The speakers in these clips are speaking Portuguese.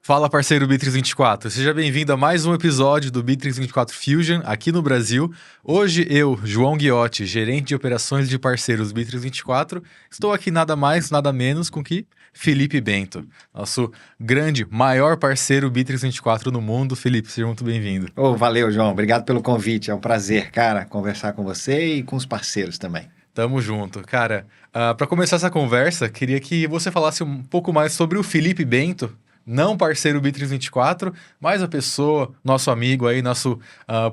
Fala, parceiro Bitrix24, seja bem-vindo a mais um episódio do Bitrix24 Fusion aqui no Brasil. Hoje eu, João Guiotti, gerente de operações de parceiros Bitrix24, estou aqui nada mais, nada menos com que Felipe Bento, nosso grande, maior parceiro Bitrix24 no mundo. Felipe, seja muito bem-vindo. Valeu, João. Obrigado pelo convite. É um prazer, cara, conversar com você e com os parceiros também. Tamo junto. Cara, para começar essa conversa, queria que você falasse um pouco mais sobre o Felipe Bento, não parceiro Bitrix24, mas a pessoa, nosso amigo aí, nosso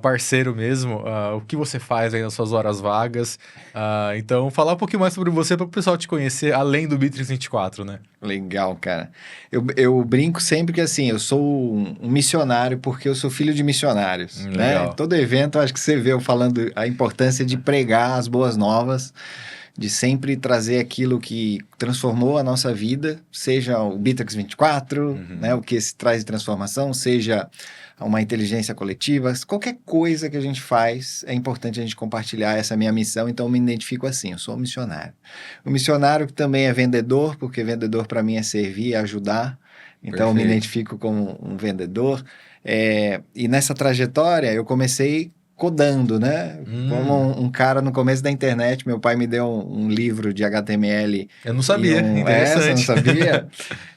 parceiro mesmo, o que você faz aí nas suas horas vagas. Então, falar um pouquinho mais sobre você para o pessoal te conhecer além do Bitrix24, né? Legal, cara. Eu brinco sempre que, assim, eu sou um missionário porque eu sou filho de missionários, né? Todo evento, acho que você vê eu falando a importância de pregar as boas novas, de sempre trazer aquilo que transformou a nossa vida, seja o Bitrix24, né, o que se traz de transformação, seja uma inteligência coletiva, qualquer coisa que a gente faz, é importante a gente compartilhar essa minha missão, então eu me identifico assim, eu sou um missionário. Um missionário que também é vendedor, porque vendedor para mim é servir e ajudar, então eu me identifico como um vendedor, e nessa trajetória eu comecei codando, né? Como um cara no começo da internet, meu pai me deu um livro de HTML. Eu não sabia, interessante. Você não sabia?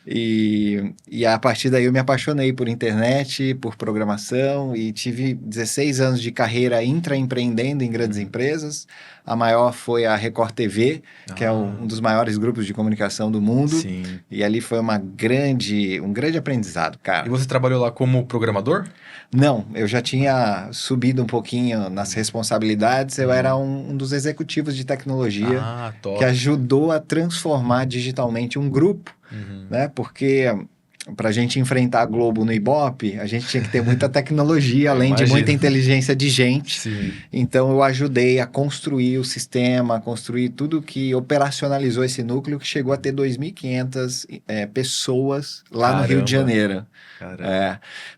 E a partir daí eu me apaixonei por internet, por programação e tive 16 anos de carreira intraempreendendo em grandes empresas. A maior foi a Record TV, que é um dos maiores grupos de comunicação do mundo. Sim. E ali foi um grande aprendizado, cara. E você trabalhou lá como programador? Não, eu já tinha subido um pouquinho nas responsabilidades, eu era um dos executivos de tecnologia que ajudou a transformar digitalmente um grupo, né? Porque para a gente enfrentar a Globo no Ibope, a gente tinha que ter muita tecnologia, além de muita inteligência de gente. Sim. Então, eu ajudei a construir o sistema, a construir tudo que operacionalizou esse núcleo, que chegou a ter 2.500 pessoas lá no Rio de Janeiro.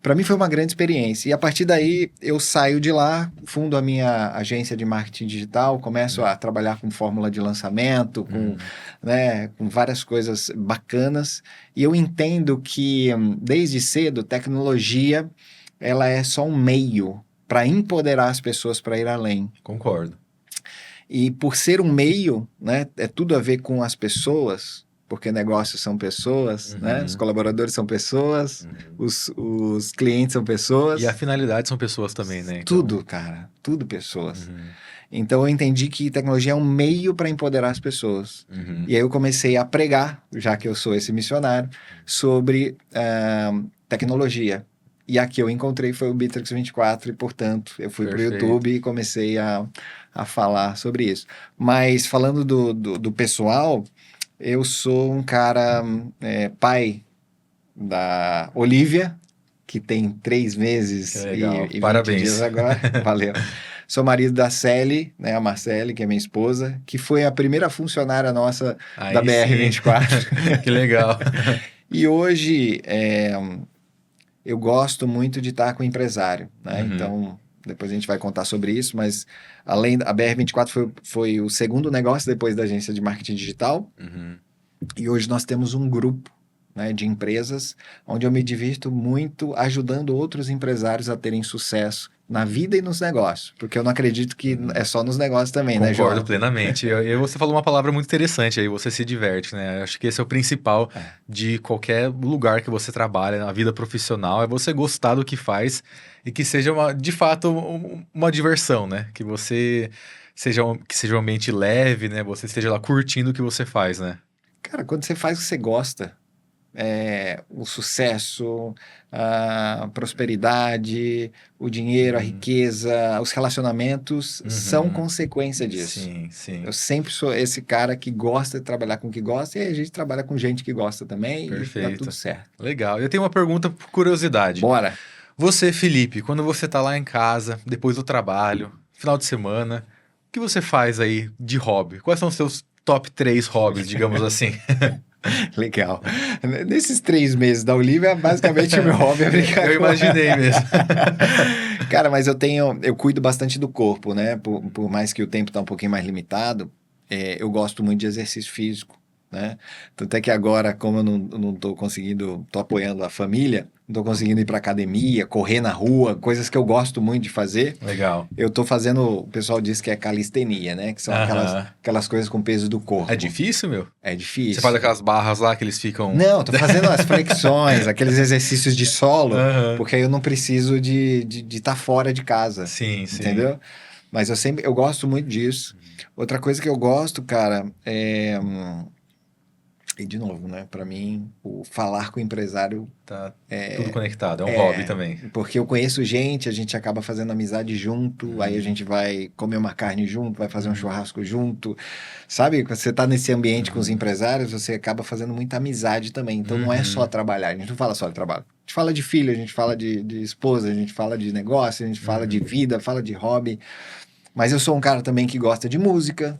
Para mim foi uma grande experiência. E a partir daí, eu saio de lá, fundo a minha agência de marketing digital, começo a trabalhar com fórmula de lançamento, com várias coisas bacanas. E eu entendo que, desde cedo, tecnologia ela é só um meio para empoderar as pessoas para ir além. Concordo. E por ser um meio, né, é tudo a ver com as pessoas, porque negócios são pessoas, né? Os colaboradores são pessoas, os clientes são pessoas. E a finalidade são pessoas também, né? Então... Tudo, cara. Tudo pessoas. Então, eu entendi que tecnologia é um meio para empoderar as pessoas. E aí eu comecei a pregar, já que eu sou esse missionário, sobre tecnologia. E a que eu encontrei foi o Bitrix24 e, portanto, eu fui para o YouTube e comecei a falar sobre isso. Mas, falando do pessoal, eu sou um cara pai da Olivia, que tem 3 meses e 20 dias agora. Valeu. Sou marido da Celi, né, a Marcele, que é minha esposa, que foi a primeira funcionária nossa da BR24. Que legal. E hoje eu gosto muito de estar com o empresário, né? Então, depois a gente vai contar sobre isso, mas além a BR24 foi o segundo negócio depois da agência de marketing digital. E hoje nós temos um grupo, né, de empresas onde eu me divirto muito ajudando outros empresários a terem sucesso na vida e nos negócios, porque eu não acredito que é só nos negócios também, né, João? Concordo plenamente. E você falou uma palavra muito interessante aí, você se diverte, né? Acho que esse é o principal de qualquer lugar que você trabalha, na vida profissional, é você gostar do que faz e que seja, de fato, uma diversão, né? Que você seja um ambiente leve, né? Você esteja lá curtindo o que você faz, né? Cara, quando você faz o que você gosta, o sucesso, a prosperidade, o dinheiro, a riqueza, os relacionamentos são consequência disso. Sim, sim. Eu sempre sou esse cara que gosta de trabalhar com o que gosta, e aí a gente trabalha com gente que gosta também. Perfeito. E tá tudo certo. Legal. Eu tenho uma pergunta por curiosidade. Bora! Você, Felipe, quando você tá lá em casa, depois do trabalho, final de semana, o que você faz aí de hobby? Quais são os seus top 3 hobbies, digamos assim? Legal. Nesses 3 meses da Olivia, basicamente o meu hobby é brincar. Eu imaginei mesmo. Cara, mas eu cuido bastante do corpo, né? Por mais que o tempo tá um pouquinho mais limitado, eu gosto muito de exercício físico, né? Tanto é que agora, como eu não tô conseguindo, tô apoiando a família, não tô conseguindo ir pra academia, correr na rua, coisas que eu gosto muito de fazer. Legal. Eu tô fazendo, o pessoal diz que é calistenia, né? Que são aquelas coisas com peso do corpo. É difícil, meu? É difícil. Você faz aquelas barras lá que eles ficam... Não, tô fazendo as flexões, aqueles exercícios de solo, porque aí eu não preciso de estar fora de casa. Sim. Entendeu? Mas eu gosto muito disso. Outra coisa que eu gosto, cara, é... E de novo, né? Para mim, o falar com o empresário... Tá tudo conectado, é um hobby também. Porque eu conheço gente, a gente acaba fazendo amizade junto, aí a gente vai comer uma carne junto, vai fazer um churrasco junto. Sabe? Quando você tá nesse ambiente com os empresários, você acaba fazendo muita amizade também. Então não é só trabalhar, a gente não fala só de trabalho. A gente fala de filho, a gente fala de esposa, a gente fala de negócio, a gente fala de vida, fala de hobby. Mas eu sou um cara também que gosta de música.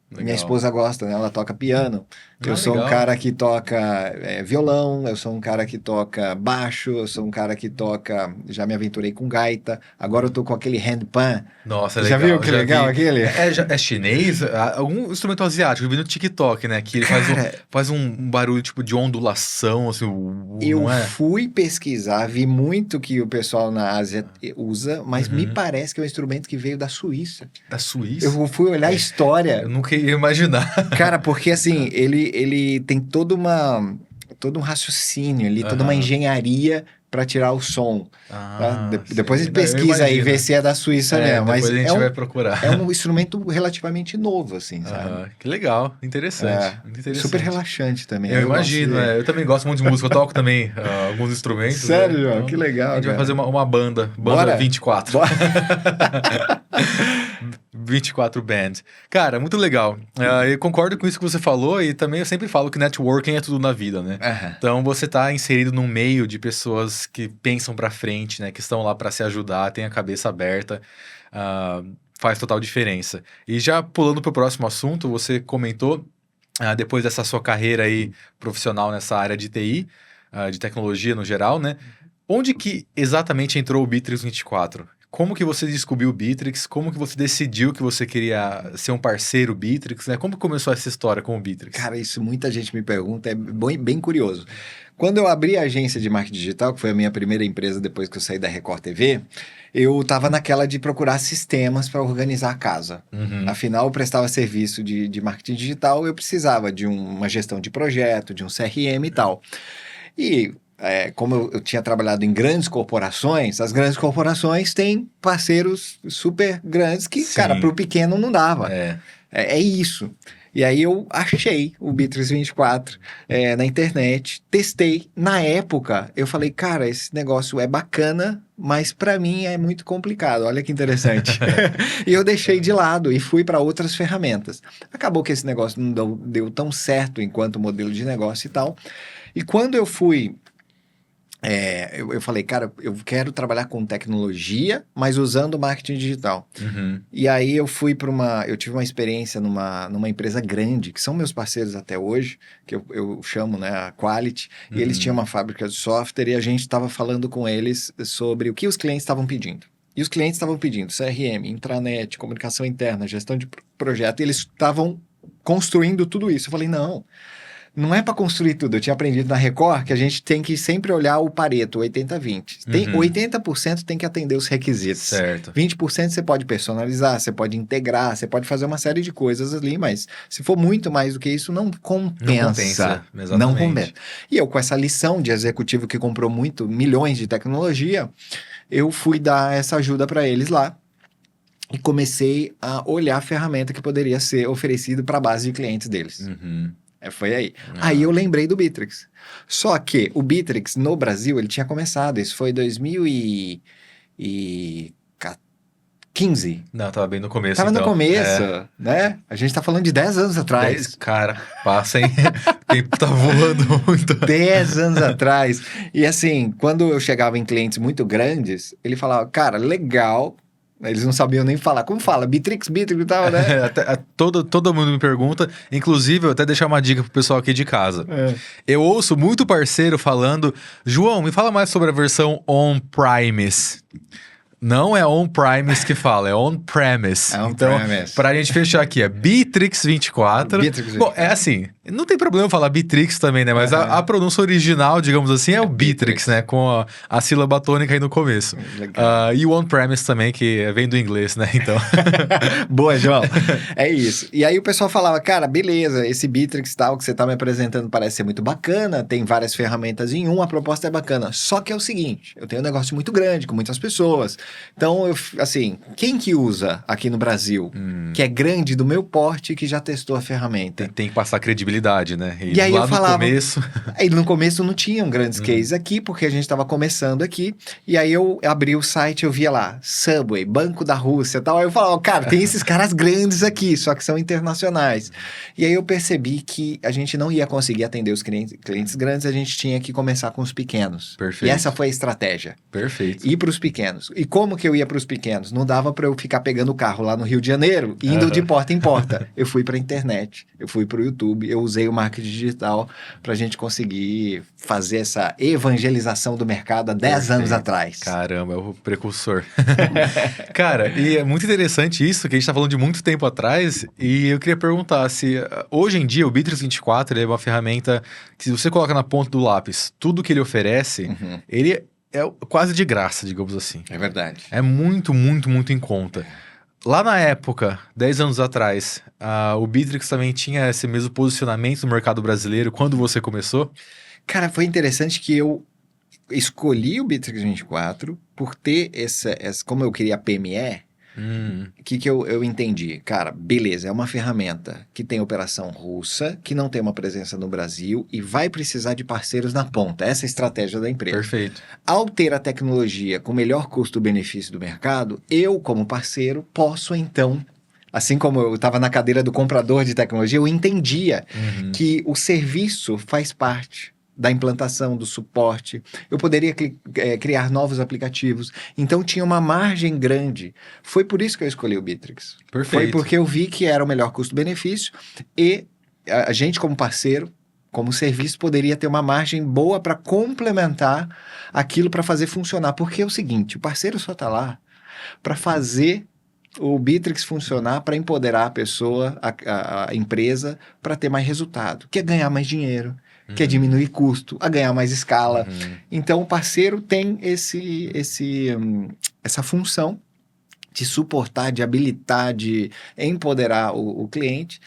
Legal. Minha esposa gosta, né? Ela toca piano. Eu sou legal. Um cara que toca violão, eu sou um cara que toca baixo, eu sou um cara que toca... Já me aventurei com gaita. Agora eu tô com aquele handpan. Nossa, legal. Já viu que legal aquele? É chinês? Algum instrumento asiático. Eu vi no TikTok, né? Que ele faz um barulho tipo de ondulação, assim. Eu fui pesquisar, vi muito que o pessoal na Ásia usa, mas me parece que é um instrumento que veio da Suíça. Da Suíça? Eu fui olhar a história. Eu nunca ia imaginar. Cara, porque assim, ele tem todo um raciocínio ali, toda uma engenharia para tirar o som. Tá? Depois a gente pesquisa aí, vê se é da Suíça mesmo. Mas a gente vai procurar. É um instrumento relativamente novo, assim, sabe? Que legal, interessante. Super relaxante também. Eu imagino, eu também gosto muito de música, eu toco também alguns instrumentos. Sério, João? Então, que legal. A gente vai fazer uma banda 24. Bora. 24 Band. Cara, muito legal. Eu concordo com isso que você falou e também eu sempre falo que networking é tudo na vida, né? Então você tá inserido num meio de pessoas que pensam pra frente, né? Que estão lá pra se ajudar, têm a cabeça aberta. Faz total diferença. E já pulando pro próximo assunto, você comentou, depois dessa sua carreira aí profissional nessa área de TI, de tecnologia no geral, né? Onde que exatamente entrou o Bitrix 24? Como que você descobriu o Bitrix? Como que você decidiu que você queria ser um parceiro Bitrix, né? Como começou essa história com o Bitrix? Cara, isso muita gente me pergunta, é bem curioso. Quando eu abri a agência de marketing digital, que foi a minha primeira empresa depois que eu saí da Record TV, eu estava naquela de procurar sistemas para organizar a casa. Afinal, eu prestava serviço de marketing digital, eu precisava de uma gestão de projeto, de um CRM e tal. E... como eu tinha trabalhado em grandes corporações, as grandes corporações têm parceiros super grandes que, cara, para o pequeno não dava. É isso. E aí eu achei o Bitrix 24 na internet, testei. Na época, eu falei, cara, esse negócio é bacana, mas para mim é muito complicado. Olha que interessante. E eu deixei de lado e fui para outras ferramentas. Acabou que esse negócio não deu tão certo enquanto modelo de negócio e tal. E quando eu fui... eu falei, cara, eu quero trabalhar com tecnologia, mas usando marketing digital. E aí eu fui eu tive uma experiência numa empresa grande, que são meus parceiros até hoje, que eu chamo, né, a Quality, e eles tinham uma fábrica de software e a gente estava falando com eles sobre o que os clientes estavam pedindo. E os clientes estavam pedindo CRM, intranet, comunicação interna, gestão de projeto, e eles estavam construindo tudo isso. Eu falei, não é para construir tudo. Eu tinha aprendido na Record que a gente tem que sempre olhar o Pareto, 80-20. 80% tem que atender os requisitos. Certo. 20% você pode personalizar, você pode integrar, você pode fazer uma série de coisas ali, mas se for muito mais do que isso, não compensa. Não compensa. E eu, com essa lição de executivo que comprou milhões de tecnologia, eu fui dar essa ajuda para eles lá. E comecei a olhar a ferramenta que poderia ser oferecida para a base de clientes deles. Foi aí. Aí eu lembrei do Bitrix. Só que o Bitrix, no Brasil, ele tinha começado. Isso foi em 2015. Não, tava bem no começo, Tava no começo, né? A gente tá falando de 10 anos atrás. Cara, passa, hein? O tempo tá voando muito. 10 anos atrás. E assim, quando eu chegava em clientes muito grandes, ele falava, cara, legal... Eles não sabiam nem falar. Como fala? Bitrix e tal, né? Todo mundo me pergunta. Inclusive, eu até deixar uma dica pro pessoal aqui de casa. Eu ouço muito parceiro falando... João, me fala mais sobre a versão on-premise. Não é on-premise que fala, é on-premise. É então, pra gente fechar aqui, é Bitrix 24. Bom, é assim, Não tem problema falar Bitrix também, né? Mas a pronúncia original, digamos assim, é o Bitrix, né? Com a sílaba tônica aí no começo. E o on-premise também, que vem do inglês, né? Então... Boa, João. É isso. E aí o pessoal falava, cara, beleza, esse Bitrix tal que você tá me apresentando parece ser muito bacana, tem várias ferramentas em a proposta é bacana. Só que é o seguinte, eu tenho um negócio muito grande, com muitas pessoas. Então, assim, quem que usa aqui no Brasil, que é grande do meu porte, que já testou a ferramenta? Tem que passar credibilidade, né? E aí lá eu falava, no começo... Aí no começo não tinham grandes cases aqui, porque a gente estava começando aqui, e aí eu abri o site, eu via lá, Subway, Banco da Rússia e tal, aí eu falava, cara, tem esses caras grandes aqui, só que são internacionais. E aí eu percebi que a gente não ia conseguir atender os clientes grandes, a gente tinha que começar com os pequenos. Perfeito. E essa foi a estratégia. Perfeito. Ir para os pequenos. E como que eu ia para os pequenos? Não dava para eu ficar pegando o carro lá no Rio de Janeiro, indo de porta em porta. Eu fui para a internet, eu fui para o YouTube, eu usei o marketing digital para a gente conseguir fazer essa evangelização do mercado há 10 anos atrás. Caramba, é o precursor. Cara, e é muito interessante isso, que a gente está falando de muito tempo atrás, e eu queria perguntar se hoje em dia o Bitrix 24 ele é uma ferramenta que, se você coloca na ponta do lápis tudo que ele oferece, ele é quase de graça, digamos assim. É verdade. É muito, muito, muito em conta. Lá na época, 10 anos atrás, o Bitrix também tinha esse mesmo posicionamento no mercado brasileiro quando você começou? Cara, foi interessante que eu escolhi o Bitrix 24 por ter como eu queria PME, que eu entendi? Cara, beleza, é uma ferramenta que tem operação russa, que não tem uma presença no Brasil e vai precisar de parceiros na ponta. Essa é a estratégia da empresa. Perfeito. Ao ter a tecnologia com melhor custo-benefício do mercado, eu, como parceiro, posso então... Assim como eu estava na cadeira do comprador de tecnologia, eu entendia que o serviço faz parte da implantação, do suporte. Eu poderia criar novos aplicativos. Então, tinha uma margem grande. Foi por isso que eu escolhi o Bitrix. Perfeito. Foi porque eu vi que era o melhor custo-benefício e a gente, como parceiro, como serviço, poderia ter uma margem boa para complementar aquilo para fazer funcionar. Porque é o seguinte, o parceiro só está lá para fazer o Bitrix funcionar, para empoderar a pessoa, a empresa, para ter mais resultado. Quer ganhar mais dinheiro, quer diminuir custo, a ganhar mais escala. Então, o parceiro tem essa função de suportar, de habilitar, de empoderar o cliente.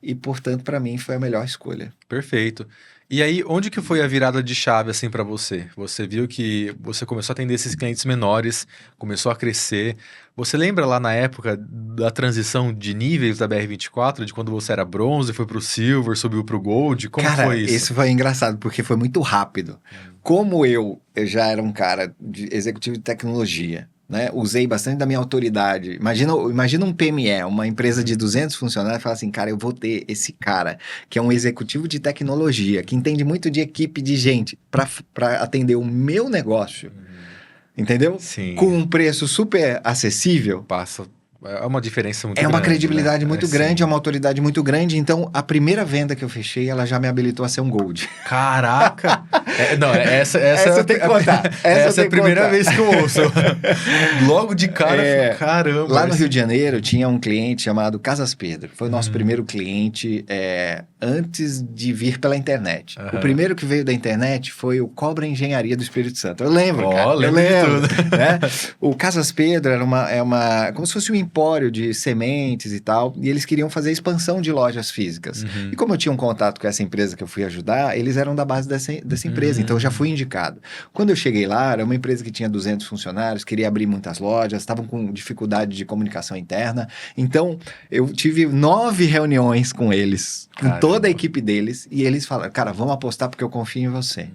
E, portanto, para mim, foi a melhor escolha. Perfeito. E aí, onde que foi a virada de chave, assim, para você? Você viu que você começou a atender esses clientes menores, começou a crescer. Você lembra lá na época da transição de níveis da BR24, de quando você era bronze, foi pro silver, subiu pro gold? Como foi isso? Isso foi engraçado, porque foi muito rápido. Como eu já era um cara de executivo de tecnologia, né? Usei bastante da minha autoridade. Imagina um PME, uma empresa de 200 funcionários, e fala assim, cara, eu vou ter esse cara, que é um executivo de tecnologia, que entende muito de equipe de gente, para atender o meu negócio, entendeu? Sim. Com um preço super acessível. É uma diferença muito grande. É uma credibilidade né? muito grande, sim. é uma autoridade muito grande. Então, a primeira venda que eu fechei, ela já me habilitou a ser um Gold. Caraca! Essa eu tenho que contar. Essa é a primeira vez que eu ouço. Logo de cara, caramba. Lá no Rio de Janeiro, tinha um cliente chamado Casas Pedro. Foi o nosso primeiro cliente antes de vir pela internet. O primeiro que veio da internet foi o Cobra Engenharia do Espírito Santo. Eu lembro, cara. Eu lembro. Né? O Casas Pedro era como se fosse um empório de sementes e tal, e eles queriam fazer expansão de lojas físicas. E como eu tinha um contato com essa empresa que eu fui ajudar, eles eram da base dessa empresa, então eu já fui indicado. Quando eu cheguei lá, era uma empresa que tinha 200 funcionários, queria abrir muitas lojas, estavam com dificuldade de comunicação interna, então eu tive 9 reuniões com eles, com toda a equipe deles, e eles falaram, cara, vamos apostar porque eu confio em você.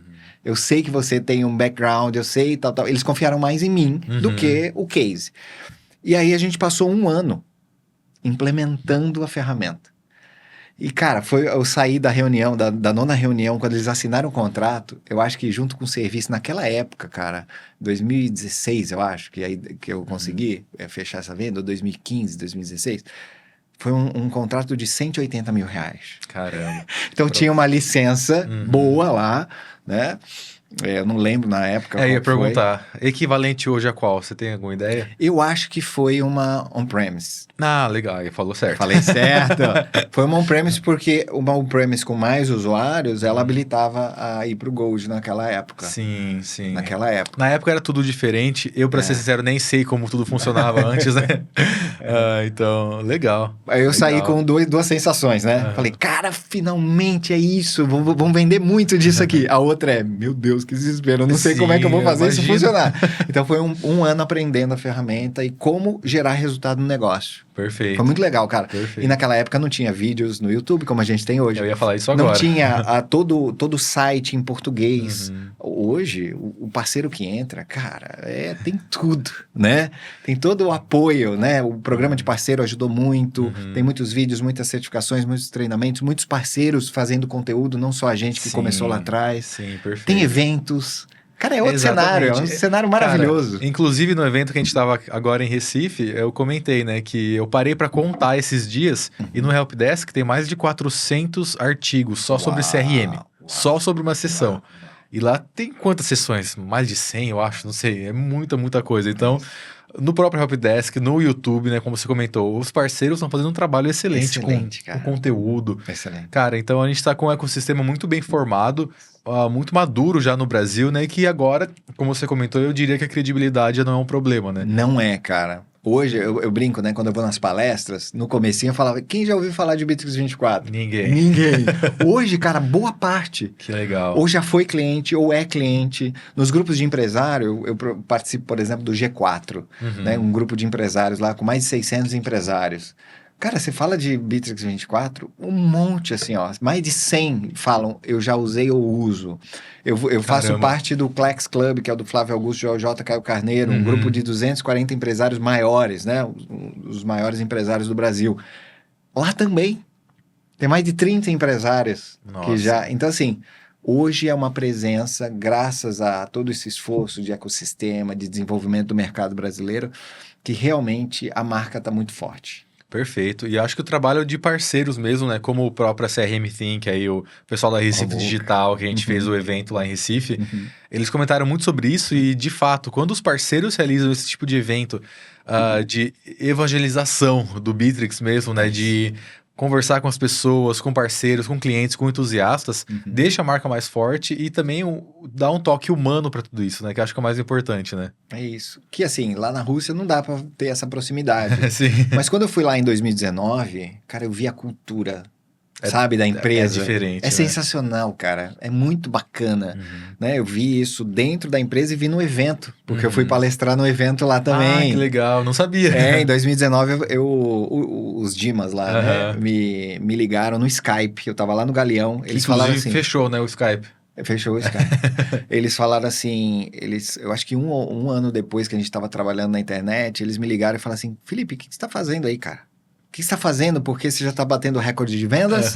Eu sei que você tem um background, eu sei tal. Eles confiaram mais em mim do que o case. E aí a gente passou 1 ano implementando a ferramenta. E, cara, eu saí da reunião, da 9ª reunião, quando eles assinaram o contrato, eu acho que junto com o serviço, naquela época, cara, 2016, eu acho, que eu consegui fechar essa venda, ou 2015, 2016, foi um contrato de R$180 mil. Caramba. Então tinha uma licença boa lá, né? Eu não lembro na época qual ia foi. perguntar. Equivalente hoje a qual? Você tem alguma ideia? Eu acho que foi uma on-premise. Ah, legal. Aí falou certo. Falei certo. Foi uma on-premise porque uma on-premise com mais usuários, ela habilitava a ir pro Gold naquela época. Sim, sim. Naquela época. Na época era tudo diferente. Eu, pra ser sincero, nem sei como tudo funcionava antes, né? Então, legal. Aí eu saí com duas sensações, né? Falei, cara, finalmente é isso. Vamos vender muito disso aqui. A outra é, meu Deus, que desespero. Eu não sei como é que eu vou fazer isso funcionar. Então foi um ano aprendendo a ferramenta e como gerar resultado no negócio. Perfeito. Foi muito legal, cara. Perfeito. E naquela época não tinha vídeos no YouTube como a gente tem hoje. Eu ia falar isso agora. Não tinha todo o site em português. Hoje, o parceiro que entra, cara, tem tudo, né? Tem todo o apoio, né? O programa de parceiro ajudou muito. Tem muitos vídeos, muitas certificações, muitos treinamentos, muitos parceiros fazendo conteúdo, não só a gente que começou lá atrás. Sim, perfeito. Tem eventos. Cara, é outro cenário, é um cenário maravilhoso. Cara, inclusive, no evento que a gente estava agora em Recife, eu comentei, né, que eu parei para contar esses dias e no Helpdesk tem mais de 400 artigos só sobre CRM, só sobre uma sessão. E lá tem quantas sessões? Mais de 100, eu acho, não sei, é muita coisa. Então, no próprio Helpdesk, no YouTube, né, como você comentou, os parceiros estão fazendo um trabalho excelente com conteúdo. Excelente. Cara, então a gente está com um ecossistema muito bem formado, muito maduro já no Brasil, né? E que agora, como você comentou, eu diria que a credibilidade já não é um problema, né? Não é, cara. Hoje, eu brinco, né? Quando eu vou nas palestras, no comecinho eu falava, quem já ouviu falar de Bitrix 24? Ninguém. Hoje, cara, boa parte. Que legal. Ou já foi cliente, ou é cliente. Nos grupos de empresário, eu participo, por exemplo, do G4, né? Um grupo de empresários lá com mais de 600 empresários. Cara, você fala de Bitrix 24, um monte assim, ó. Mais de 100 falam, eu já usei ou uso. Eu faço parte do Plex Club, que é o do Flávio Augusto, J. Caio Carneiro, um grupo de 240 empresários maiores, né? Os maiores empresários do Brasil. Lá também tem mais de 30 empresários que já... Então, assim, hoje é uma presença, graças a todo esse esforço de ecossistema, de desenvolvimento do mercado brasileiro, que realmente a marca está muito forte. Perfeito. E acho que o trabalho de parceiros mesmo, né? Como o próprio CRM Think, aí o pessoal da Recife Digital, que a gente fez o evento lá em Recife, eles comentaram muito sobre isso e, de fato, quando os parceiros realizam esse tipo de evento de evangelização do Bitrix mesmo, né? De conversar com as pessoas, com parceiros, com clientes, com entusiastas, deixa a marca mais forte e também dá um toque humano para tudo isso, né? Que acho que é o mais importante, né? É isso. Que assim, lá na Rússia não dá para ter essa proximidade. Sim. Mas quando eu fui lá em 2019, cara, eu vi a cultura, sabe, da empresa. É diferente, é sensacional, cara. É muito bacana, né? Eu vi isso dentro da empresa e vi no evento, porque eu fui palestrar no evento lá também. Ah, que legal. Não sabia. Em 2019, os Dimas lá, né, me ligaram no Skype. Eu tava lá no Galeão. Eles falaram assim... fechou, né, o Skype. Fechou o Skype. Eles falaram assim, eu acho que um ano depois que a gente tava trabalhando na internet, eles me ligaram e falaram assim, Felipe, o que você tá fazendo aí, cara? O que você está fazendo? Porque você já está batendo recorde de vendas,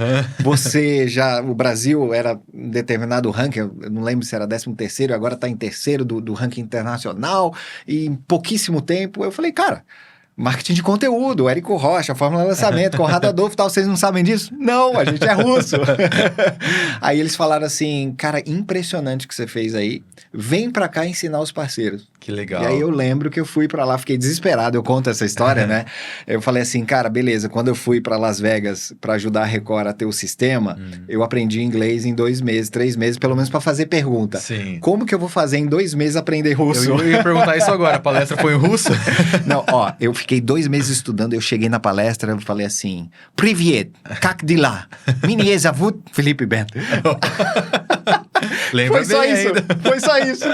o Brasil era em determinado ranking, eu não lembro se era 13º, agora está em terceiro do ranking internacional, e em pouquíssimo tempo, eu falei, cara, marketing de conteúdo, Érico Rocha, Fórmula de Lançamento, Conrado Adolfo e tal, vocês não sabem disso? Não, a gente é russo. Aí eles falaram assim, cara, impressionante o que você fez aí, vem pra cá ensinar os parceiros. Que legal. E aí eu lembro que eu fui pra lá, fiquei desesperado, eu conto essa história, né? Eu falei assim, cara, beleza, quando eu fui pra Las Vegas pra ajudar a Record a ter o sistema, eu aprendi inglês em 2 meses, 3 meses, pelo menos pra fazer pergunta. Sim. Como que eu vou fazer em 2 meses aprender russo? Eu ia perguntar isso agora, a palestra foi em russo? Não, ó, eu fiquei 2 meses estudando, eu cheguei na palestra, eu falei assim, Privyet, как дела? Меня зовут Felipe Bento. Lembra Foi só isso.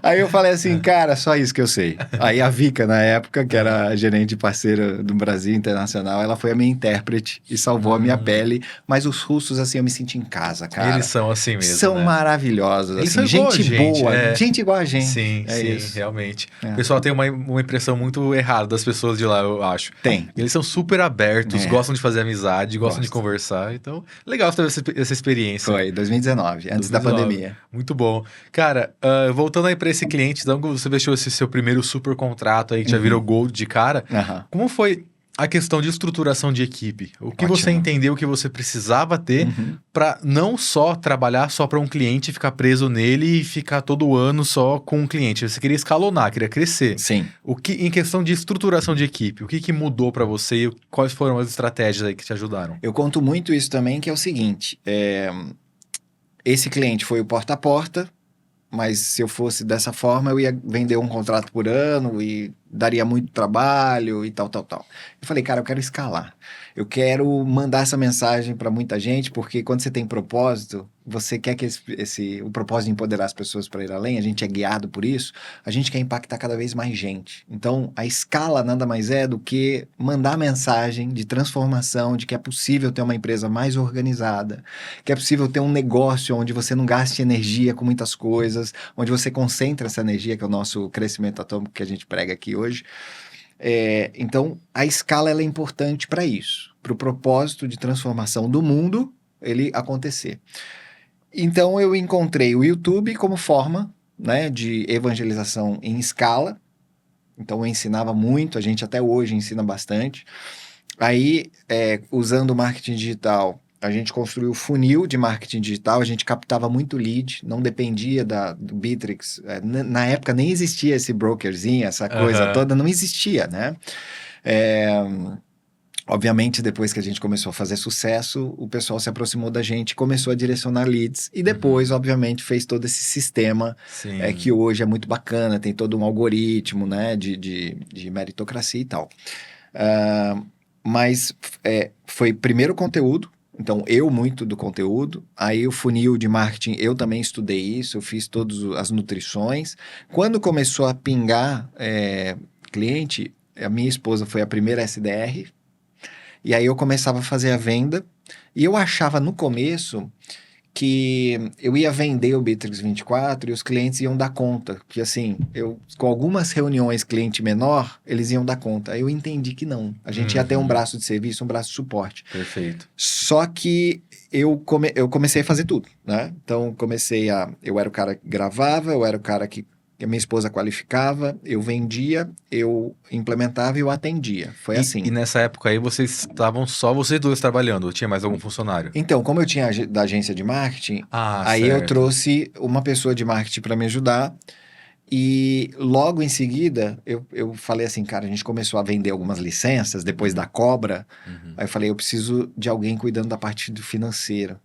Aí eu falei assim, cara, só isso que eu sei. Aí a Vika, na época, que era a gerente parceira do Brasil Internacional, ela foi a minha intérprete e salvou a minha pele. Mas os russos, assim, eu me senti em casa, cara. Eles são assim mesmo, são maravilhosos, eles assim, são gente boa, gente igual a gente. Sim, isso. Realmente. O pessoal tem uma impressão muito errada das pessoas de lá, eu acho. Tem. Eles são super abertos, gostam de fazer amizade, gostam de conversar. Então, legal você ter essa experiência. Foi, 2019, antes da pandemia. Muito bom. Cara, voltando aí para esse cliente, então você fechou esse seu primeiro super contrato aí, que já virou Gold de cara. Como foi a questão de estruturação de equipe. O que Ótimo. você entendeu que você precisava ter para não só trabalhar só para um cliente, ficar preso nele e ficar todo ano só com um cliente. Você queria escalonar, queria crescer. Sim. Em questão de estruturação de equipe, o que mudou para você e quais foram as estratégias aí que te ajudaram? Eu conto muito isso também, que é o seguinte, esse cliente foi o porta a porta, mas se eu fosse dessa forma, eu ia vender um contrato por ano e daria muito trabalho e tal. Eu falei, cara, eu quero escalar. Eu quero mandar essa mensagem para muita gente, porque quando você tem propósito, você quer que o propósito de empoderar as pessoas para ir além, a gente é guiado por isso, a gente quer impactar cada vez mais gente. Então, a escala nada mais é do que mandar mensagem de transformação, de que é possível ter uma empresa mais organizada, que é possível ter um negócio onde você não gaste energia com muitas coisas, onde você concentra essa energia, que é o nosso crescimento atômico que a gente prega aqui hoje. Então, a escala ela é importante para isso, para o propósito de transformação do mundo ele acontecer. Então, eu encontrei o YouTube como forma, né, de evangelização em escala. Então, eu ensinava muito, a gente até hoje ensina bastante. Aí, usando o marketing digital, a gente construiu o funil de marketing digital, a gente captava muito lead, não dependia do Bitrix. Na época nem existia esse brokerzinho, essa coisa toda, não existia, né? Obviamente, depois que a gente começou a fazer sucesso, o pessoal se aproximou da gente, começou a direcionar leads e depois, obviamente, fez todo esse sistema que hoje é muito bacana, tem todo um algoritmo, né, de meritocracia e tal. Mas foi primeiro o conteúdo. Então, eu muito do conteúdo, aí o funil de marketing, eu também estudei isso, eu fiz todas as nutrições. Quando começou a pingar cliente, a minha esposa foi a primeira SDR, e aí eu começava a fazer a venda, e eu achava no começo que eu ia vender o Bitrix 24 e os clientes iam dar conta, que assim, com algumas reuniões cliente menor, eles iam dar conta. Aí eu entendi que não, a gente ia ter um braço de serviço, um braço de suporte. Perfeito. Só que eu comecei a fazer tudo, né? Então, eu era o cara que gravava, eu era o cara que a minha esposa qualificava, eu vendia, eu implementava e eu atendia. Foi assim. E nessa época aí, estavam só vocês dois trabalhando? Ou tinha mais algum funcionário? Então, como eu tinha da agência de marketing, aí certo. eu trouxe uma pessoa de marketing para me ajudar. E logo em seguida, eu falei assim, cara, a gente começou a vender algumas licenças depois da cobra. Aí eu falei, eu preciso de alguém cuidando da parte do financeiro.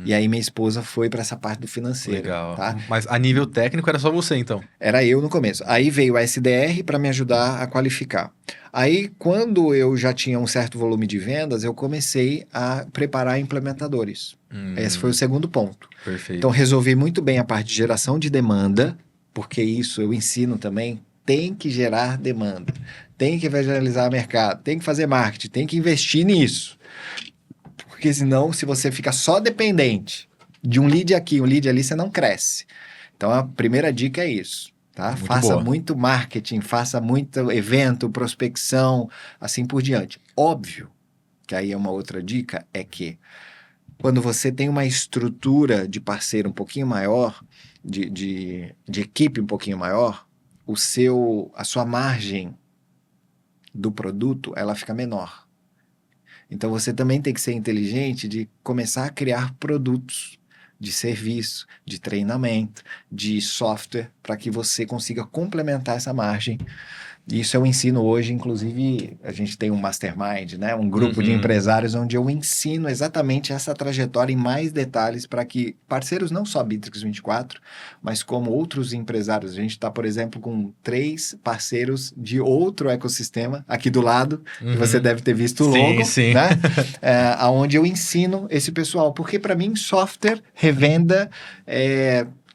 E aí minha esposa foi para essa parte do financeiro. Legal. Tá? Mas a nível técnico era só você, então? Era eu no começo. Aí veio a SDR para me ajudar a qualificar. Aí, quando eu já tinha um certo volume de vendas, eu comecei a preparar implementadores. Esse foi o segundo ponto. Perfeito. Então, resolvi muito bem a parte de geração de demanda, porque isso eu ensino também, tem que gerar demanda, tem que evangelizar o mercado, tem que fazer marketing, tem que investir nisso. Porque senão, se você fica só dependente de um lead aqui, um lead ali, você não cresce. Então, a primeira dica é isso. Tá? Faça muito marketing, faça muito evento, prospecção, assim por diante. Óbvio que aí é uma outra dica, é que quando você tem uma estrutura de parceiro um pouquinho maior, de equipe um pouquinho maior, a sua margem do produto, ela fica menor. Então, você também tem que ser inteligente de começar a criar produtos de serviço, de treinamento, de software, para que você consiga complementar essa margem. Isso eu ensino hoje, inclusive, a gente tem um mastermind, né? Um grupo de empresários onde eu ensino exatamente essa trajetória em mais detalhes para que parceiros, não só Bitrix 24, mas como outros empresários. A gente está, por exemplo, com 3 parceiros de outro ecossistema aqui do lado, que você deve ter visto o logo, sim. Né? Onde eu ensino esse pessoal. Porque para mim, software, revenda,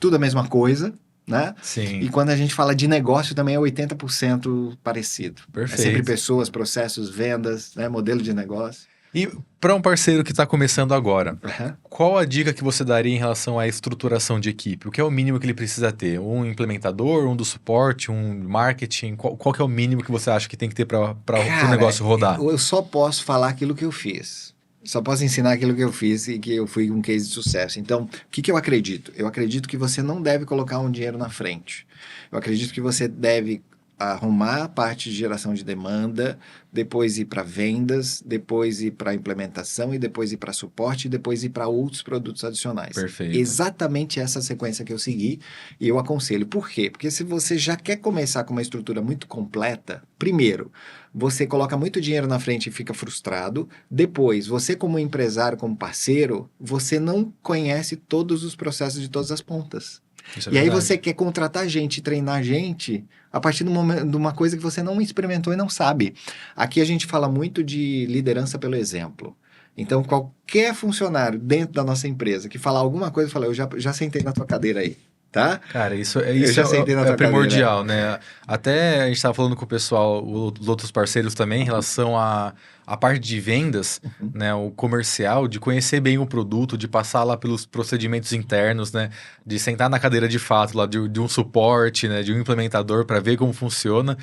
tudo a mesma coisa. Né? Sim. E quando a gente fala de negócio também é 80% parecido. Perfeito. É sempre pessoas, processos, vendas, né? Modelo de negócio. E para um parceiro que está começando agora, qual a dica que você daria em relação à estruturação de equipe? O que é o mínimo que ele precisa ter? Um implementador, um do suporte, um marketing? Qual que é o mínimo que você acha que tem que ter para o negócio rodar? Eu só posso falar aquilo que eu fiz. Só posso ensinar aquilo que eu fiz e que eu fui um case de sucesso. Então, o que eu acredito? Eu acredito que você não deve colocar um dinheiro na frente. Eu acredito que você deve arrumar a parte de geração de demanda, depois ir para vendas, depois ir para implementação e depois ir para suporte e depois ir para outros produtos adicionais. Perfeito. Exatamente essa sequência que eu segui e eu aconselho. Por quê? Porque se você já quer começar com uma estrutura muito completa, primeiro, você coloca muito dinheiro na frente e fica frustrado. Depois, você como empresário, como parceiro, você não conhece todos os processos de todas as pontas. Isso é E aí verdade. você quer contratar gente, treinar gente, a partir do momento, de uma coisa que você não experimentou e não sabe. Aqui a gente fala muito de liderança pelo exemplo. Então, qualquer funcionário dentro da nossa empresa que falar alguma coisa, fala, eu já sentei na tua cadeira aí, tá? Cara, isso Eu já sentei na é tua primordial, cadeira. né? Até a gente estava falando com o pessoal, os outros parceiros também, em relação à parte de vendas, né? O comercial, de conhecer bem o produto, de passar lá pelos procedimentos internos, né? De sentar na cadeira de fato lá de um suporte, né? De um implementador para ver como funciona,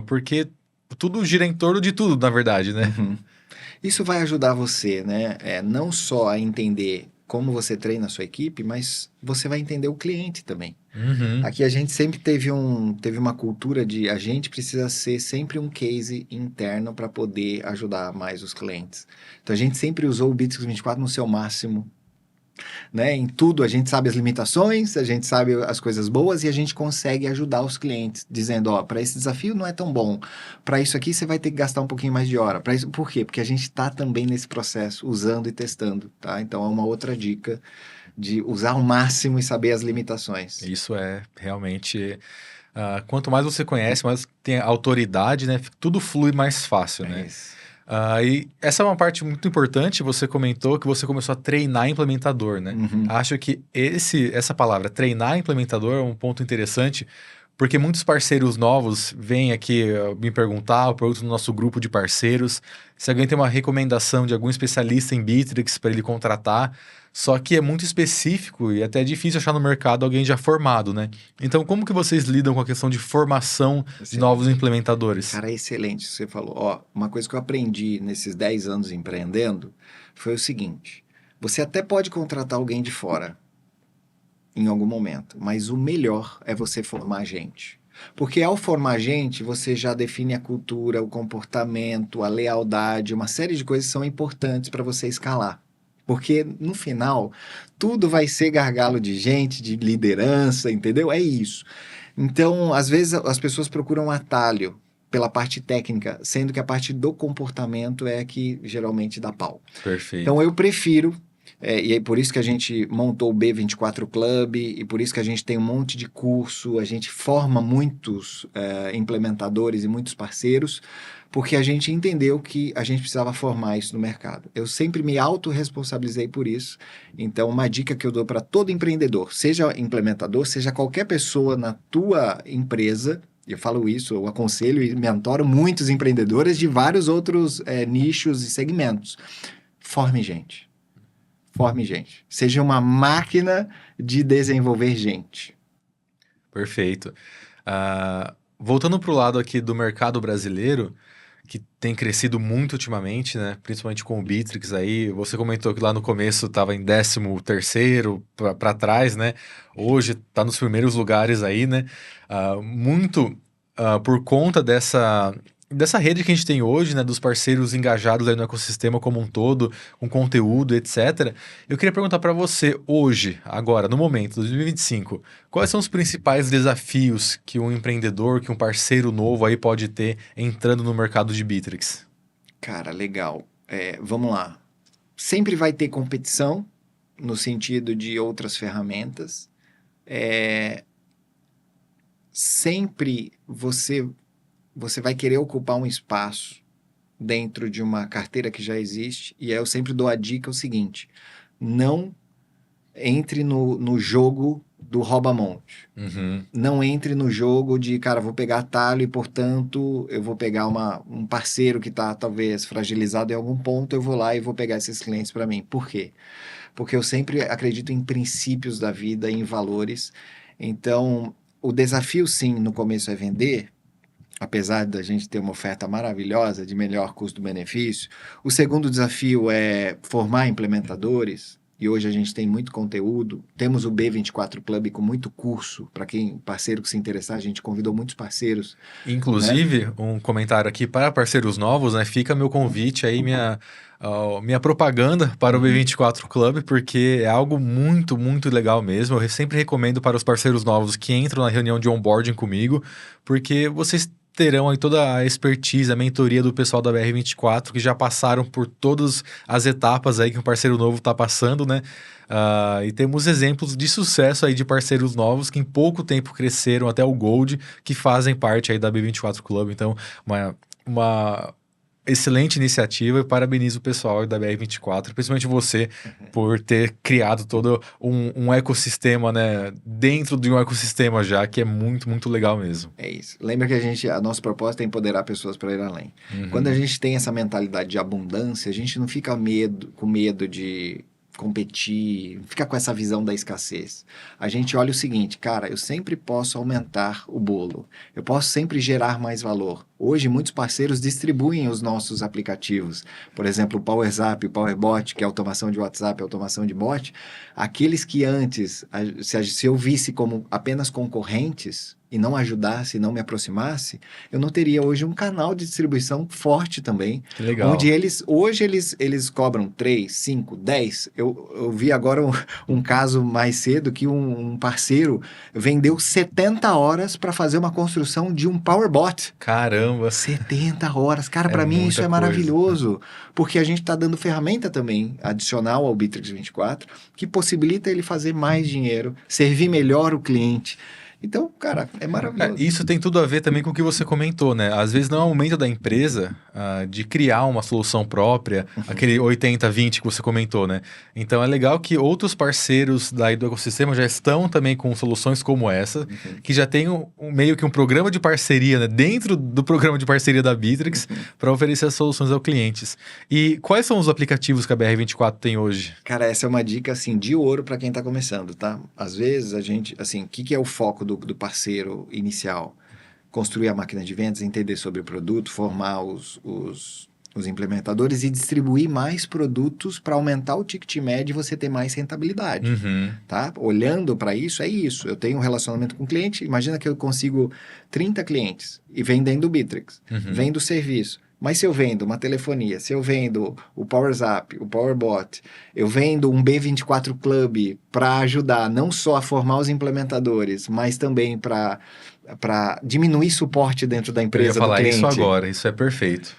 porque tudo gira em torno de tudo, na verdade, né? Uhum. Isso vai ajudar você, né? Não só a entender como você treina a sua equipe, mas você vai entender o cliente também. Uhum. Aqui a gente sempre teve uma cultura de a gente precisa ser sempre um case interno para poder ajudar mais os clientes. Então a gente sempre usou o Bitrix 24 no seu máximo, né? Em tudo a gente sabe as limitações, a gente sabe as coisas boas e a gente consegue ajudar os clientes, dizendo, ó, para esse desafio não é tão bom, para isso aqui você vai ter que gastar um pouquinho mais de hora. Para isso, por quê? Porque a gente está também nesse processo, usando e testando, tá? Então é uma outra dica de usar ao máximo e saber as limitações. Isso é realmente. Quanto mais você conhece, mais tem autoridade, né? Tudo flui mais fácil, né? Isso. E essa é uma parte muito importante. Você comentou que você começou a treinar implementador, né? Uhum. Acho que essa palavra, treinar implementador, é um ponto interessante, porque muitos parceiros novos vêm aqui me perguntar, eu pergunto no nosso grupo de parceiros, se alguém tem uma recomendação de algum especialista em Bitrix para ele contratar, só que é muito específico e até é difícil achar no mercado alguém já formado, né? Então, como que vocês lidam com a questão de formação de novos implementadores? Cara, é excelente isso que você falou. Ó, uma coisa que eu aprendi nesses 10 anos empreendendo foi o seguinte: você até pode contratar alguém de fora em algum momento, mas o melhor é você formar gente. Porque ao formar gente, você já define a cultura, o comportamento, a lealdade, uma série de coisas que são importantes para você escalar. Porque no final, tudo vai ser gargalo de gente, de liderança, entendeu? É isso. Então, às vezes as pessoas procuram um atalho pela parte técnica, sendo que a parte do comportamento é que geralmente dá pau. Perfeito. Então, eu prefiro, e é por isso que a gente montou o B24 Club, e por isso que a gente tem um monte de curso, a gente forma muitos implementadores e muitos parceiros, porque a gente entendeu que a gente precisava formar isso no mercado. Eu sempre me autorresponsabilizei por isso. Então, uma dica que eu dou para todo empreendedor, seja implementador, seja qualquer pessoa na tua empresa, eu falo isso, eu aconselho e mentoro muitos empreendedores de vários outros nichos e segmentos. Forme gente. Forme gente. Seja uma máquina de desenvolver gente. Perfeito. Voltando para o lado aqui do mercado brasileiro, que tem crescido muito ultimamente, né? Principalmente com o Bitrix aí. Você comentou que lá no começo estava em 13º para trás, né? Hoje está nos primeiros lugares aí, né? Muito por conta dessa rede que a gente tem hoje, né? Dos parceiros engajados aí no ecossistema como um todo, com conteúdo, etc. Eu queria perguntar para você hoje, agora, no momento, 2025, quais são os principais desafios que um empreendedor, que um parceiro novo aí pode ter entrando no mercado de Bitrix? Cara, legal. Vamos lá. Sempre vai ter competição no sentido de outras ferramentas. Sempre você vai querer ocupar um espaço dentro de uma carteira que já existe. E aí eu sempre dou a dica o seguinte: não entre no jogo do rouba-monte. Uhum. Não entre no jogo de, cara, vou pegar atalho e, portanto, eu vou pegar um parceiro que está, talvez, fragilizado em algum ponto, eu vou lá e vou pegar esses clientes para mim. Por quê? Porque eu sempre acredito em princípios da vida, em valores. Então, o desafio, sim, no começo é vender, apesar da gente ter uma oferta maravilhosa de melhor custo-benefício. O segundo desafio é formar implementadores. e hoje a gente tem muito conteúdo. Temos o B24 Club com muito curso, para quem parceiro que se interessar, a gente convidou muitos parceiros. Inclusive, né? Um comentário aqui para parceiros novos, né? Fica meu convite aí, minha propaganda para o B24 Club, porque é algo muito, muito legal mesmo. Eu sempre recomendo para os parceiros novos que entram na reunião de onboarding comigo, porque vocês terão aí toda a expertise, a mentoria do pessoal da BR24, que já passaram por todas as etapas aí que um parceiro novo está passando, né? E temos exemplos de sucesso aí de parceiros novos que em pouco tempo cresceram até o Gold, que fazem parte aí da B24 Club. Então, uma excelente iniciativa e parabenizo o pessoal da BR24, principalmente você, por ter criado todo um ecossistema, né? Dentro de um ecossistema já, que é muito, muito legal mesmo. É isso. Lembra que a nossa proposta é empoderar pessoas para ir além. Quando a gente tem essa mentalidade de abundância, a gente não fica com medo de competir, fica com essa visão da escassez. A gente olha o seguinte, cara, eu sempre posso aumentar o bolo, eu posso sempre gerar mais valor. Hoje, muitos parceiros distribuem os nossos aplicativos. Por exemplo, o PowerZap, o PowerBot, que é automação de WhatsApp, automação de bot. Aqueles que antes, se eu visse como apenas concorrentes e não ajudasse, não me aproximasse, eu não teria hoje um canal de distribuição forte também. Que legal. Onde hoje eles cobram 3, 5, 10. Eu vi agora um caso mais cedo que um parceiro vendeu 70 horas para fazer uma construção de um PowerBot. Caramba! 70 horas. Cara, para mim isso é maravilhoso, porque a gente está dando ferramenta também adicional ao Bitrix 24, que possibilita ele fazer mais dinheiro, servir melhor o cliente. Então, cara, é maravilhoso. Isso tem tudo a ver também com o que você comentou, né? Às vezes não é o momento da empresa de criar uma solução própria, aquele 80-20 que você comentou, né? Então é legal que outros parceiros do ecossistema já estão também com soluções como essa, que já tem meio que um programa de parceria, né? Dentro do programa de parceria da Bitrix, para oferecer as soluções aos clientes. E quais são os aplicativos que a BR24 tem hoje? Cara, essa é uma dica, assim, de ouro para quem está começando, tá? Às vezes a gente, assim, o que é o foco do parceiro inicial? Construir a máquina de vendas, entender sobre o produto, formar os implementadores e distribuir mais produtos para aumentar o ticket médio e você ter mais rentabilidade, tá? Olhando para isso, é isso. Eu tenho um relacionamento com o cliente, imagina que eu consigo 30 clientes e vendendo o Bitrix, vendo o serviço. Mas se eu vendo uma telefonia, se eu vendo o PowerZap, o PowerBot, eu vendo um B24 Club para ajudar não só a formar os implementadores, mas também para diminuir suporte dentro da empresa do cliente. Eu ia falar isso agora, isso é perfeito.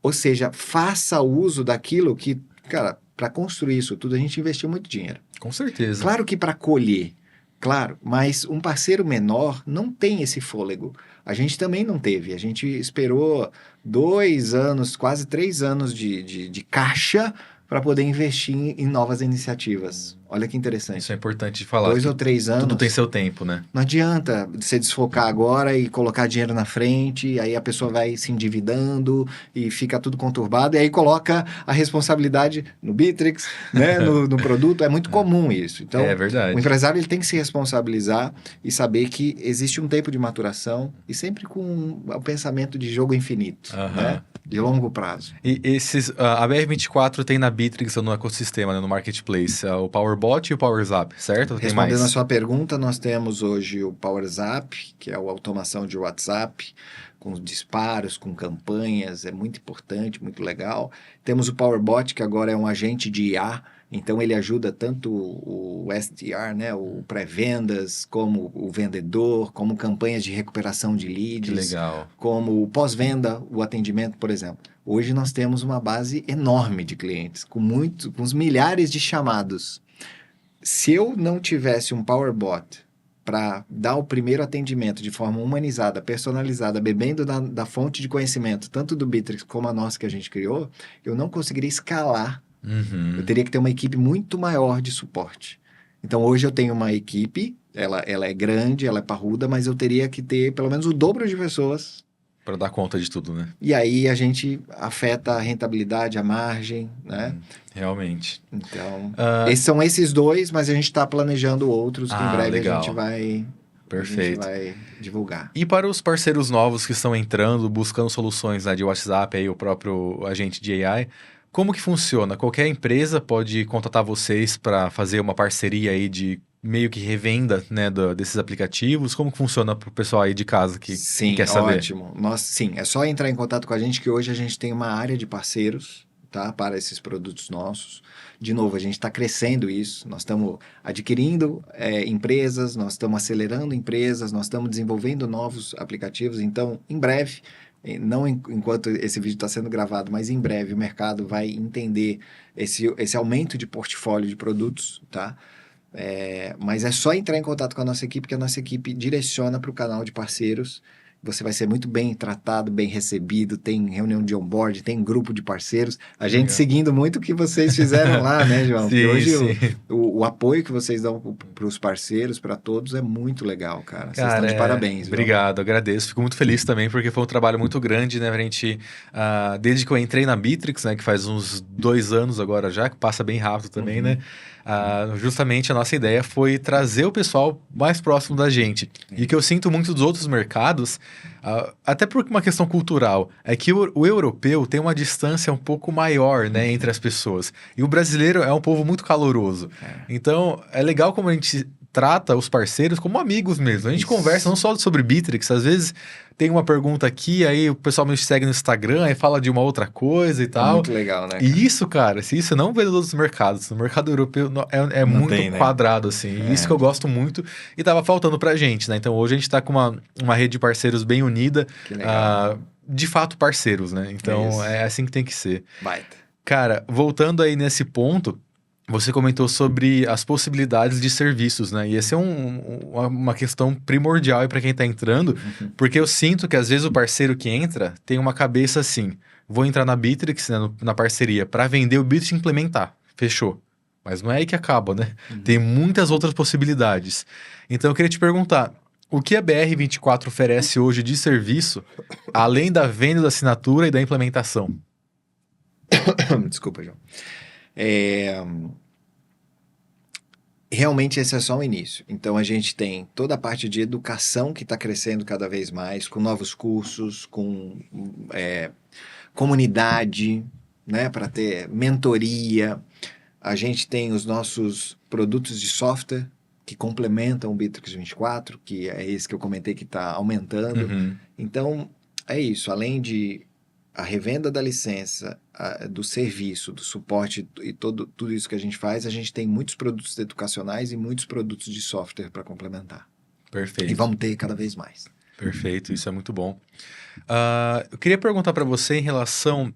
Ou seja, faça uso daquilo que, cara, para construir isso tudo a gente investiu muito dinheiro. Com certeza. Claro que para colher, claro, mas um parceiro menor não tem esse fôlego. A gente também não teve. A gente esperou 2 anos, quase 3 anos de caixa para poder investir em novas iniciativas. Olha que interessante. Isso é importante de falar. 2 ou 3 anos. Tudo tem seu tempo, né? Não adianta você desfocar agora e colocar dinheiro na frente, aí a pessoa vai se endividando e fica tudo conturbado, e aí coloca a responsabilidade no Bitrix, né, no produto. É muito comum isso. Então, é verdade. O empresário ele tem que se responsabilizar e saber que existe um tempo de maturação e sempre com o pensamento de jogo infinito, né? De longo prazo. E a BR24 tem na Bitrix, no ecossistema, né, no marketplace, o PowerBot e o PowerZap, certo? Respondendo a sua pergunta, nós temos hoje o PowerZap, que é a automação de WhatsApp, com disparos, com campanhas, é muito importante, muito legal. Temos o PowerBot, que agora é um agente de IA, então ele ajuda tanto o SDR, né, o pré-vendas, como o vendedor, como campanhas de recuperação de leads. Que legal. Como o pós-venda, o atendimento, por exemplo. Hoje nós temos uma base enorme de clientes, com uns milhares de chamados. Se eu não tivesse um PowerBot para dar o primeiro atendimento de forma humanizada, personalizada, bebendo da fonte de conhecimento, tanto do Bitrix como a nossa que a gente criou, eu não conseguiria escalar. Eu teria que ter uma equipe muito maior de suporte. Então, hoje eu tenho uma equipe, ela é grande, ela é parruda, mas eu teria que ter pelo menos o dobro de pessoas. Para dar conta de tudo, né? E aí a gente afeta a rentabilidade, a margem, né? Realmente. Então, são esses dois, mas a gente está planejando outros que em breve legal. A gente vai divulgar. E para os parceiros novos que estão entrando, buscando soluções, né, de WhatsApp, aí, o próprio agente de AI, como que funciona? Qualquer empresa pode contatar vocês para fazer uma parceria aí de meio que revenda, né, desses aplicativos? Como que funciona para o pessoal aí de casa que Sim, quer saber? ótimo. Sim, é só entrar em contato com a gente que hoje a gente tem uma área de parceiros, tá, para esses produtos nossos. De novo, a gente está crescendo isso, nós estamos adquirindo empresas, nós estamos acelerando empresas, nós estamos desenvolvendo novos aplicativos. Então, em breve, não enquanto esse vídeo está sendo gravado, mas em breve o mercado vai entender esse aumento de portfólio de produtos, tá? Mas é só entrar em contato com a nossa equipe, que a nossa equipe direciona para o canal de parceiros. Você vai ser muito bem tratado, bem recebido, tem reunião de onboard, tem grupo de parceiros. A gente seguindo muito o que vocês fizeram lá, né, João? Sim, Porque hoje sim. o apoio que vocês dão para os parceiros, para todos, é muito legal, cara. Vocês Cara, estão de parabéns, viu? obrigado, agradeço. Fico muito feliz também, porque foi um trabalho muito grande, né, pra gente... desde que eu entrei na Bitrix, né, que faz uns 2 anos agora já, que passa bem rápido também, né? Justamente a nossa ideia foi trazer o pessoal mais próximo da gente. E o que eu sinto muito dos outros mercados, até por uma questão cultural, é que o europeu tem uma distância um pouco maior, né, entre as pessoas. E o brasileiro é um povo muito caloroso. Então, é legal como a gente trata os parceiros como amigos mesmo. A gente conversa não só sobre Bitrix, às vezes tem uma pergunta aqui, aí o pessoal me segue no Instagram, aí fala de uma outra coisa e tal. Muito legal, né, cara? E isso, cara, se isso não vê nos outros mercados, no mercado europeu é muito tem, né? quadrado, assim. E isso que eu gosto muito e tava faltando pra gente, né? Então hoje a gente tá com uma rede de parceiros bem unida. Que legal. De fato, parceiros, né? Então Isso. é assim que tem que ser. Baita. Cara, voltando aí nesse ponto, você comentou sobre as possibilidades de serviços, né? E essa é uma questão primordial para quem está entrando, porque eu sinto que às vezes o parceiro que entra tem uma cabeça assim: vou entrar na Bitrix, né, na parceria, para vender o Bitrix e implementar. Fechou. Mas não é aí que acaba, né? Tem muitas outras possibilidades. Então eu queria te perguntar: o que a BR24 oferece hoje de serviço, além da venda da assinatura e da implementação? Desculpa, João. Realmente esse é só o início. Então a gente tem toda a parte de educação que está crescendo cada vez mais, com novos cursos, com comunidade, né, para ter mentoria. A gente tem os nossos produtos de software que complementam o Bitrix 24, que é esse que eu comentei que está aumentando. Então é isso, além de a revenda da licença, do serviço, do suporte e tudo isso que a gente faz, a gente tem muitos produtos educacionais e muitos produtos de software para complementar. Perfeito. E vamos ter cada vez mais. Perfeito, isso é muito bom. Eu queria perguntar para você em relação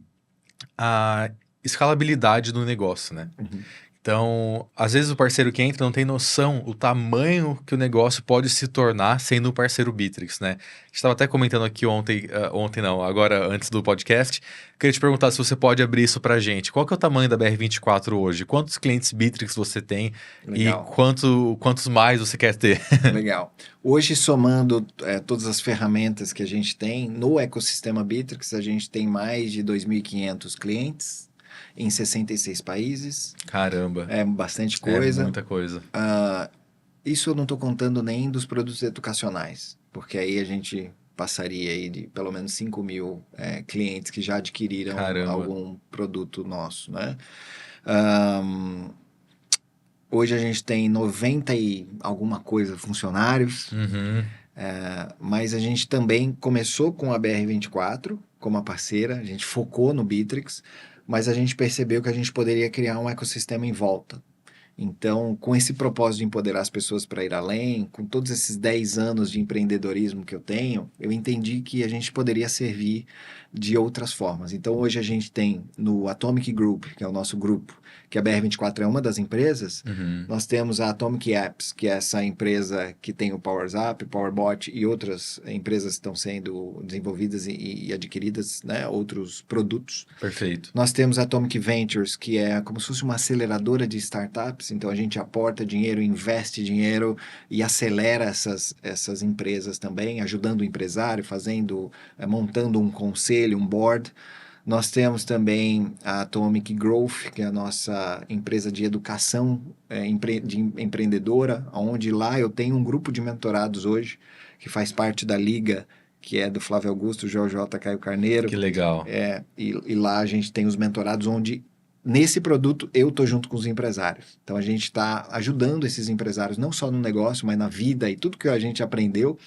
à escalabilidade do negócio, né? Então, às vezes o parceiro que entra não tem noção o tamanho que o negócio pode se tornar sendo um parceiro Bitrix, né? A gente estava até comentando aqui agora antes do podcast. Queria te perguntar se você pode abrir isso pra gente. Qual que é o tamanho da BR24 hoje? Quantos clientes Bitrix você tem? Legal. E quantos mais você quer ter? Legal. Hoje, somando todas as ferramentas que a gente tem no ecossistema Bitrix, a gente tem mais de 2.500 clientes em 66 países. Caramba. É bastante coisa. É muita coisa. Isso eu não estou contando nem dos produtos educacionais, porque aí a gente passaria aí de pelo menos 5.000 clientes que já adquiriram algum produto nosso, né? Hoje a gente tem 90 e alguma coisa funcionários, mas a gente também começou com a BR24 como a parceira, a gente focou no Bitrix, mas a gente percebeu que a gente poderia criar um ecossistema em volta. Então, com esse propósito de empoderar as pessoas para ir além, com todos esses 10 anos de empreendedorismo que eu tenho, eu entendi que a gente poderia servir de outras formas. Então, hoje a gente tem no Atomic Group, que é o nosso grupo, que a BR24 é uma das empresas, nós temos a Atomic Apps, que é essa empresa que tem o PowersUp, PowerBot e outras empresas que estão sendo desenvolvidas e adquiridas, né, outros produtos. Perfeito. Nós temos a Atomic Ventures, que é como se fosse uma aceleradora de startups, então a gente aporta dinheiro, investe dinheiro e acelera essas empresas também, ajudando o empresário, montando um conselho, um board. Nós temos também a Atomic Growth, que é a nossa empresa de educação empreendedora, onde lá eu tenho um grupo de mentorados hoje, que faz parte da liga que é do Flávio Augusto, JJ Caio Carneiro. Que legal. E lá a gente tem os mentorados onde, nesse produto, eu estou junto com os empresários. Então, a gente está ajudando esses empresários, não só no negócio, mas na vida e tudo que a gente aprendeu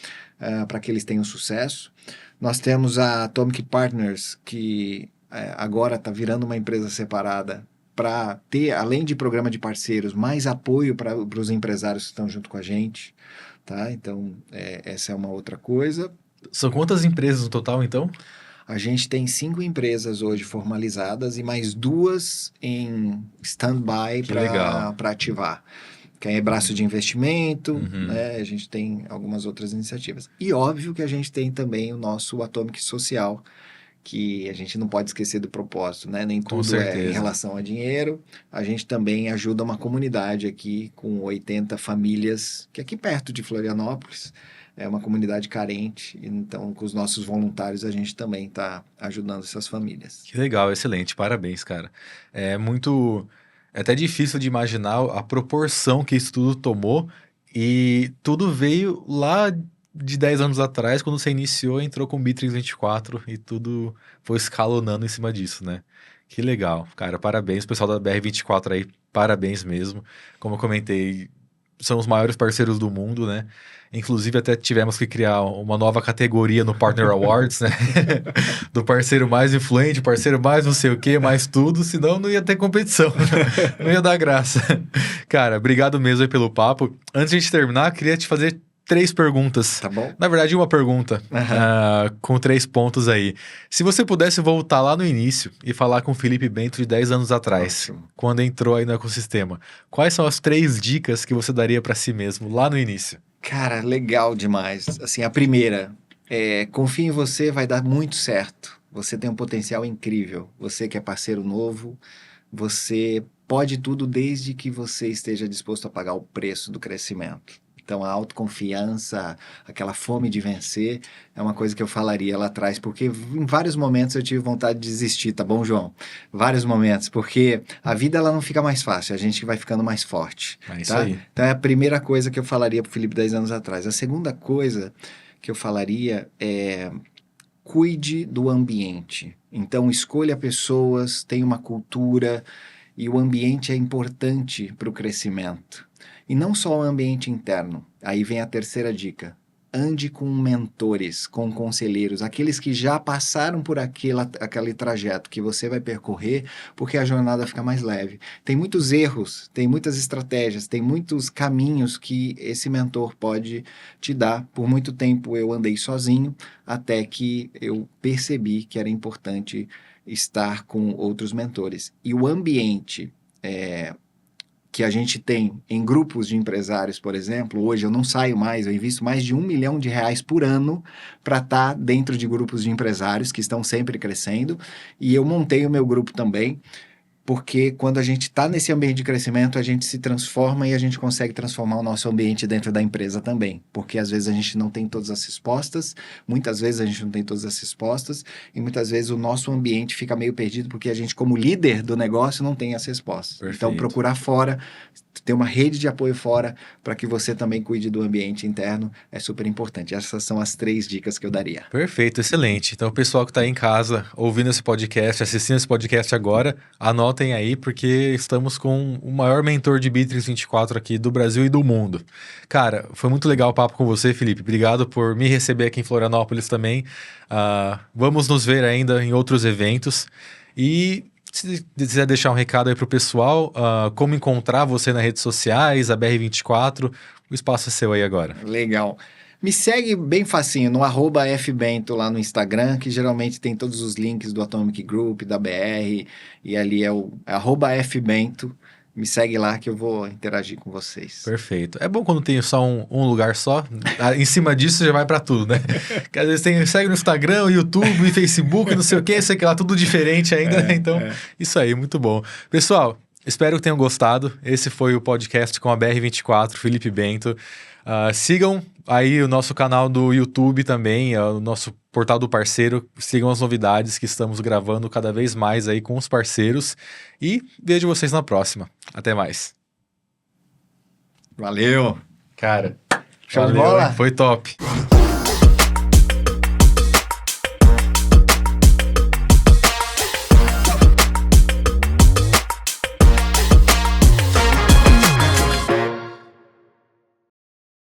para que eles tenham sucesso. Nós temos a Atomic Partners, que agora está virando uma empresa separada para ter, além de programa de parceiros, mais apoio para os empresários que estão junto com a gente. Tá? Então, essa é uma outra coisa. São quantas empresas no total, então? A gente tem 5 empresas hoje formalizadas e mais 2 em stand-by para ativar. Que é braço de investimento, né? A gente tem algumas outras iniciativas. E óbvio que a gente tem também o nosso Atomic Social, que a gente não pode esquecer do propósito, né? Nem tudo é em relação a dinheiro. A gente também ajuda uma comunidade aqui com 80 famílias, que é aqui perto de Florianópolis. É uma comunidade carente, então com os nossos voluntários a gente também está ajudando essas famílias. Que legal, excelente, parabéns, cara. É até difícil de imaginar a proporção que isso tudo tomou e tudo veio lá de 10 anos atrás, quando você iniciou, entrou com o Bitrix24 e tudo foi escalonando em cima disso, né? Que legal, cara, parabéns, pessoal da BR24 aí, parabéns mesmo. Como eu comentei, são os maiores parceiros do mundo, né? Inclusive, até tivemos que criar uma nova categoria no Partner Awards, né? Do parceiro mais influente, parceiro mais não sei o quê, mais tudo, senão não ia ter competição, não ia dar graça. Cara, obrigado mesmo aí pelo papo. Antes de a gente terminar, queria te fazer 3 perguntas. Tá bom. Na verdade, uma pergunta, com 3 pontos aí. Se você pudesse voltar lá no início e falar com o Felipe Bento de 10 anos atrás, quando entrou aí no ecossistema, quais são as 3 dicas que você daria para si mesmo lá no início? Cara, legal demais. Assim, a primeira, confie em você, vai dar muito certo. Você tem um potencial incrível. Você que é parceiro novo, você pode tudo desde que você esteja disposto a pagar o preço do crescimento. Então, a autoconfiança, aquela fome de vencer, é uma coisa que eu falaria lá atrás, porque em vários momentos eu tive vontade de desistir, tá bom, João? Vários momentos, porque a vida ela não fica mais fácil, a gente vai ficando mais forte. É isso aí. Então, é a primeira coisa que eu falaria pro Felipe 10 anos atrás. A segunda coisa que eu falaria é cuide do ambiente. Então, escolha pessoas, tenha uma cultura, e o ambiente é importante para o crescimento. E não só o ambiente interno. Aí vem a terceira dica. Ande com mentores, com conselheiros, aqueles que já passaram por aquele trajeto que você vai percorrer, porque a jornada fica mais leve. Tem muitos erros, tem muitas estratégias, tem muitos caminhos que esse mentor pode te dar. Por muito tempo eu andei sozinho, até que eu percebi que era importante estar com outros mentores. E o ambiente que a gente tem em grupos de empresários, por exemplo, hoje eu não saio mais, eu invisto mais de R$1 milhão por ano para estar dentro de grupos de empresários que estão sempre crescendo, e eu montei o meu grupo também, porque quando a gente está nesse ambiente de crescimento, a gente se transforma e a gente consegue transformar o nosso ambiente dentro da empresa também, porque às vezes a gente não tem todas as respostas, muitas vezes a gente não tem todas as respostas, e muitas vezes o nosso ambiente fica meio perdido, porque a gente, como líder do negócio, não tem as respostas. Perfeito. Então, procurar fora, ter uma rede de apoio fora, para que você também cuide do ambiente interno, é super importante. Essas são as 3 dicas que eu daria. Perfeito, excelente. Então, o pessoal que está aí em casa, ouvindo esse podcast, assistindo esse podcast agora, anotem aí, porque estamos com o maior mentor de Bitrix24 aqui do Brasil e do mundo. Cara, foi muito legal o papo com você, Felipe. Obrigado por me receber aqui em Florianópolis também. Vamos nos ver ainda em outros eventos. E se quiser deixar um recado aí pro pessoal, como encontrar você nas redes sociais, a BR24, o espaço é seu aí agora. Legal. Me segue bem facinho no @fbento lá no Instagram, que geralmente tem todos os links do Atomic Group, da BR, e ali é o @fbento. Me segue lá que eu vou interagir com vocês. Perfeito. É bom quando tem só um lugar só. Em cima disso já vai pra tudo, né? Porque às vezes segue no Instagram, YouTube, Facebook, não sei o que, sei que lá, tudo diferente ainda. Né? Então, isso aí, muito bom. Pessoal, espero que tenham gostado. Esse foi o podcast com a BR24, Felipe Bento. Sigam aí o nosso canal do YouTube também, o nosso portal do parceiro. Sigam as novidades que estamos gravando cada vez mais aí com os parceiros. E vejo vocês na próxima. Até mais. Valeu! Cara, show de bola? Foi top.